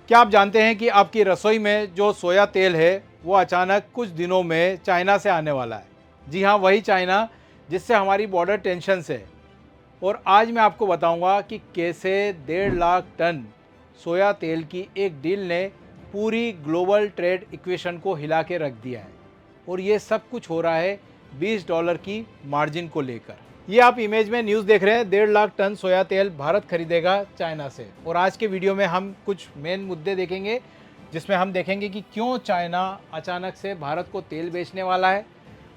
क्या आप जानते हैं कि आपकी रसोई में जो सोया तेल है वो अचानक कुछ दिनों में चाइना से आने वाला है। जी हाँ, वही चाइना जिससे हमारी बॉर्डर टेंशन है। और आज मैं आपको बताऊंगा कि कैसे 1.5 लाख टन सोया तेल की एक डील ने पूरी ग्लोबल ट्रेड इक्वेशन को हिला के रख दिया है। और ये सब कुछ हो रहा है $20 की मार्जिन को लेकर। ये आप इमेज में न्यूज़ देख रहे हैं, 1.5 लाख टन सोया तेल भारत खरीदेगा चाइना से। और आज के वीडियो में हम कुछ मेन मुद्दे देखेंगे, जिसमें हम देखेंगे कि क्यों चाइना अचानक से भारत को तेल बेचने वाला है।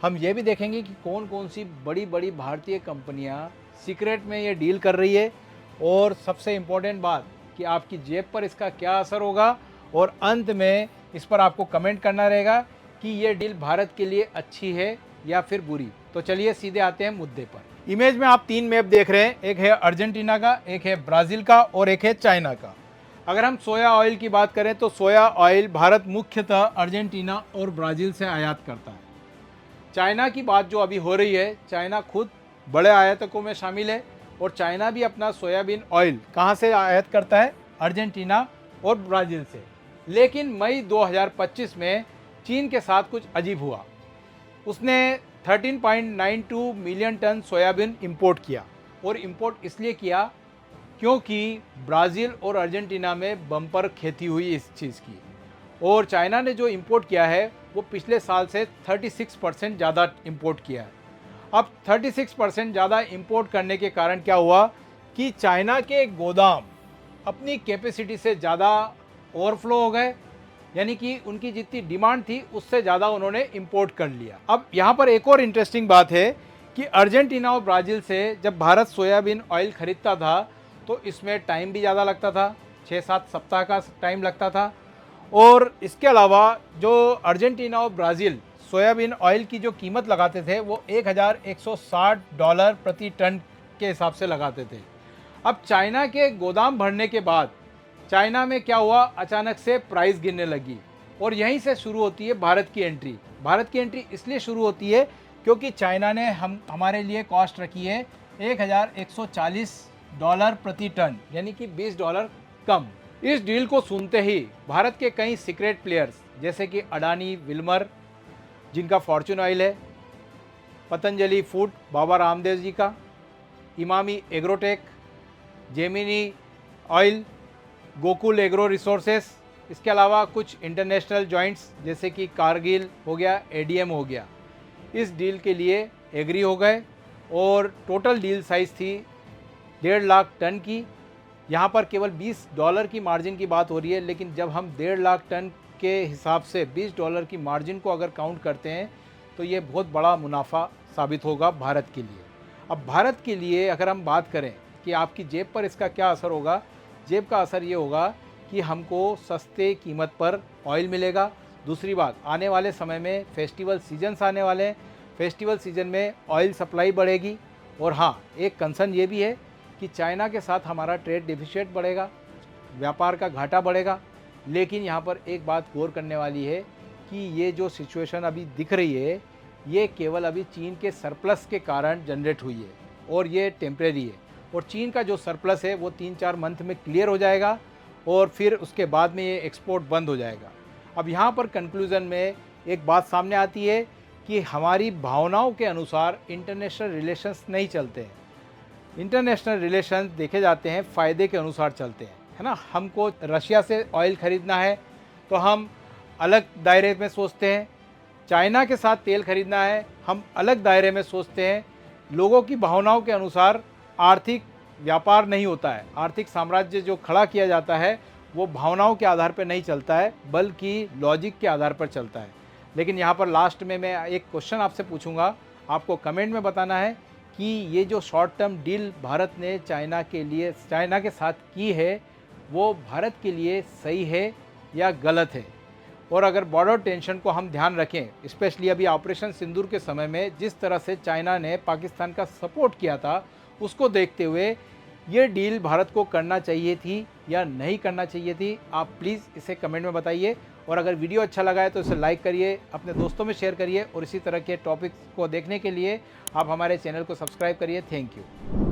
हम ये भी देखेंगे कि कौन कौन सी बड़ी बड़ी भारतीय कंपनियां सीक्रेट में ये डील कर रही है। और सबसे इम्पोर्टेंट बात कि आपकी जेब पर इसका क्या असर होगा। और अंत में इस पर आपको कमेंट करना रहेगा कि ये डील भारत के लिए अच्छी है या फिर बुरी। तो चलिए सीधे आते हैं मुद्दे पर। इमेज में आप 3 मैप देख रहे हैं, एक है अर्जेंटीना का, एक है ब्राज़ील का और एक है चाइना का। अगर हम सोया ऑयल की बात करें तो सोया ऑयल भारत मुख्यतः अर्जेंटीना और ब्राज़ील से आयात करता है। चाइना की बात जो अभी हो रही है, चाइना खुद बड़े आयातकों में शामिल है। और चाइना भी अपना सोयाबीन ऑयल कहाँ से आयात करता है? अर्जेंटीना और ब्राज़ील से। लेकिन मई 2025 में चीन के साथ कुछ अजीब हुआ। उसने 13.92 मिलियन टन सोयाबीन इंपोर्ट किया। और इंपोर्ट इसलिए किया क्योंकि ब्राज़ील और अर्जेंटीना में बम्पर खेती हुई इस चीज़ की। और चाइना ने जो इंपोर्ट किया है वो पिछले साल से 36% ज़्यादा इंपोर्ट किया है। अब 36% ज़्यादा इंपोर्ट करने के कारण क्या हुआ कि चाइना के गोदाम अपनी कैपेसिटी से ज़्यादा ओवरफ्लो हो गए। यानी कि उनकी जितनी डिमांड थी उससे ज़्यादा उन्होंने इंपोर्ट कर लिया। अब यहाँ पर एक और इंटरेस्टिंग बात है कि अर्जेंटीना और ब्राज़ील से जब भारत सोयाबीन ऑयल ख़रीदता था तो इसमें टाइम भी ज़्यादा लगता था, 6-7 सप्ताह का टाइम लगता था। और इसके अलावा जो अर्जेंटीना और ब्राज़ील सोयाबीन ऑयल की जो कीमत लगाते थे वो $1160 प्रति टन के हिसाब से लगाते थे। अब चाइना के गोदाम भरने के बाद चाइना में क्या हुआ, अचानक से प्राइस गिरने लगी। और यहीं से शुरू होती है भारत की एंट्री। भारत की एंट्री इसलिए शुरू होती है क्योंकि चाइना ने हमारे लिए कॉस्ट रखी है $1140 प्रति टन, यानी कि $20 कम। इस डील को सुनते ही भारत के कई सीक्रेट प्लेयर्स जैसे कि अडानी विल्मर, जिनका फॉर्चून ऑयल है, पतंजलि फूड बाबा रामदेव जी का, Emami agrotech, Gemini oil, Gokul agro resources, इसके अलावा कुछ इंटरनेशनल जॉइंट्स जैसे कि कारगिल हो गया, एडीएम हो गया, इस डील के लिए एग्री हो गए। और टोटल डील साइज़ थी 1.5 लाख टन की। यहाँ पर केवल $20 की मार्जिन की बात हो रही है, लेकिन जब हम 1.5 लाख टन के हिसाब से $20 की मार्जिन को अगर काउंट करते हैं तो ये बहुत बड़ा मुनाफा साबित होगा भारत के लिए। अब भारत के लिए अगर हम बात करें कि आपकी जेब पर इसका क्या असर होगा, जेब का असर ये होगा कि हमको सस्ते कीमत पर ऑयल मिलेगा। दूसरी बात, आने वाले समय में फेस्टिवल सीजन्स आने वाले हैं, फेस्टिवल सीजन में ऑयल सप्लाई बढ़ेगी। और हाँ, एक कंसर्न ये भी है कि चाइना के साथ हमारा ट्रेड डिफिसिट बढ़ेगा, व्यापार का घाटा बढ़ेगा। लेकिन यहाँ पर एक बात गौर करने वाली है कि ये जो सिचुएशन अभी दिख रही है ये केवल अभी चीन के सरप्लस के कारण जनरेट हुई है और ये टेम्परेरी है। और चीन का जो सरप्लस है वो 3-4 मंथ में क्लियर हो जाएगा और फिर उसके बाद में ये एक्सपोर्ट बंद हो जाएगा। अब यहाँ पर कंक्लूज़न में एक बात सामने आती है कि हमारी भावनाओं के अनुसार इंटरनेशनल रिलेशंस नहीं चलते हैं। इंटरनेशनल रिलेशंस देखे जाते हैं फ़ायदे के अनुसार चलते हैं, है ना। हमको रशिया से ऑयल ख़रीदना है तो हम अलग दायरे में सोचते हैं, चाइना के साथ तेल खरीदना है हम अलग दायरे में सोचते हैं। लोगों की भावनाओं के अनुसार आर्थिक व्यापार नहीं होता है। आर्थिक साम्राज्य जो खड़ा किया जाता है वो भावनाओं के आधार पर नहीं चलता है बल्कि लॉजिक के आधार पर चलता है। लेकिन यहाँ पर लास्ट में मैं एक क्वेश्चन आपसे पूछूंगा, आपको कमेंट में बताना है कि ये जो शॉर्ट टर्म डील भारत ने चाइना के साथ की है वो भारत के लिए सही है या गलत है। और अगर बॉर्डर टेंशन को हम ध्यान रखें, स्पेशली अभी ऑपरेशन सिंदूर के समय में जिस तरह से चाइना ने पाकिस्तान का सपोर्ट किया था, उसको देखते हुए ये डील भारत को करना चाहिए थी या नहीं करना चाहिए थी, आप प्लीज़ इसे कमेंट में बताइए। और अगर वीडियो अच्छा लगा है तो इसे लाइक करिए, अपने दोस्तों में शेयर करिए और इसी तरह के टॉपिक्स को देखने के लिए आप हमारे चैनल को सब्सक्राइब करिए। Thank you.